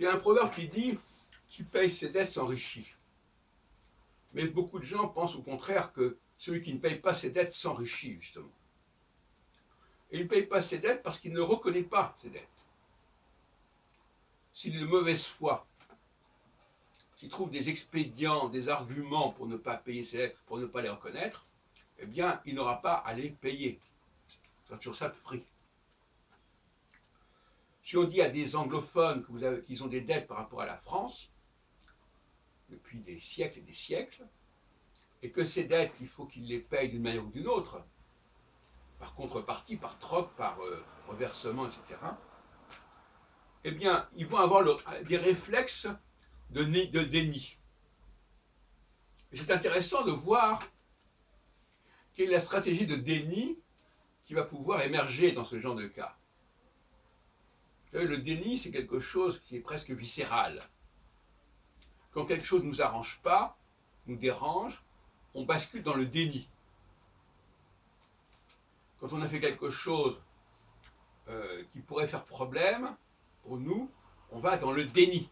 Il y a un proverbe qui dit qui paye ses dettes s'enrichit. Mais beaucoup de gens pensent au contraire que celui qui ne paye pas ses dettes s'enrichit, justement. Et il ne paye pas ses dettes parce qu'il ne reconnaît pas ses dettes. S'il est de mauvaise foi, s'il trouve des expédients, des arguments pour ne pas payer ses dettes, pour ne pas les reconnaître, eh bien, il n'aura pas à les payer. C'est toujours ça le prix. Si on dit à des anglophones qu'ils ont des dettes par rapport à la France, depuis des siècles et des siècles, et que ces dettes, il faut qu'ils les payent d'une manière ou d'une autre, par contrepartie, par troc, par reversement, etc., eh bien, ils vont avoir des réflexes de déni. Et c'est intéressant de voir quelle est la stratégie de déni qui va pouvoir émerger dans ce genre de cas. Vous savez, le déni, c'est quelque chose qui est presque viscéral. Quand quelque chose ne nous arrange pas, nous dérange, on bascule dans le déni. Quand on a fait quelque chose qui pourrait faire problème pour nous, on va dans le déni.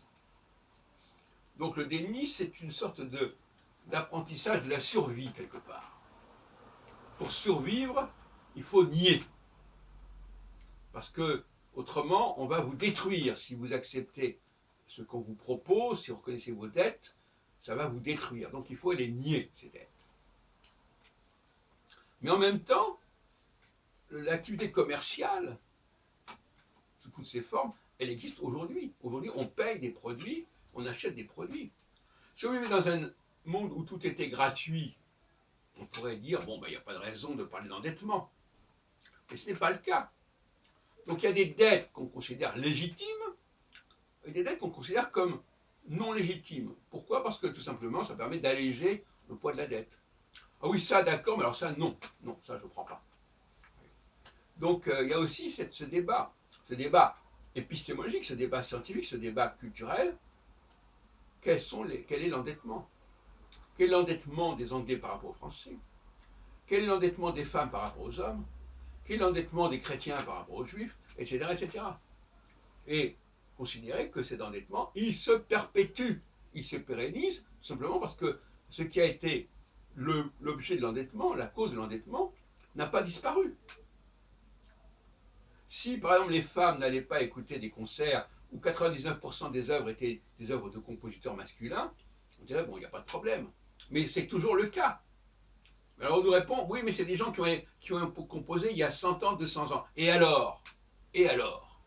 Donc le déni, c'est une sorte d'apprentissage de la survie quelque part. Pour survivre, il faut nier. Parce que autrement, on va vous détruire si vous acceptez ce qu'on vous propose, si vous reconnaissez vos dettes, ça va vous détruire. Donc il faut les nier, ces dettes. Mais en même temps, l'activité commerciale, sous toutes ses formes, elle existe aujourd'hui. Aujourd'hui, on paye des produits, on achète des produits. Si on vivait dans un monde où tout était gratuit, on pourrait dire, bon, il n'y a pas de raison de parler d'endettement. Mais ce n'est pas le cas. Donc il y a des dettes qu'on considère légitimes et des dettes qu'on considère comme non légitimes. Pourquoi? Parce que tout simplement, ça permet d'alléger le poids de la dette. Ah oui, ça d'accord, mais alors ça non. Non, ça je ne prends pas. Donc il y a aussi ce débat épistémologique, ce débat scientifique, ce débat culturel. Quel est l'endettement? Quel est l'endettement des Anglais par rapport aux Français? Quel est l'endettement des femmes par rapport aux hommes? Quel est l'endettement des chrétiens par rapport aux juifs? Etc. etc. Et considérer que cet endettement, il se perpétue, il se pérennise, simplement parce que ce qui a été l'objet de l'endettement, la cause de l'endettement, n'a pas disparu. Si par exemple les femmes n'allaient pas écouter des concerts où 99% des œuvres étaient des œuvres de compositeurs masculins, on dirait bon, il n'y a pas de problème. Mais c'est toujours le cas. Alors on nous répond, oui, mais c'est des gens qui ont composé il y a 100 ans, 200 ans. Et alors? Et alors?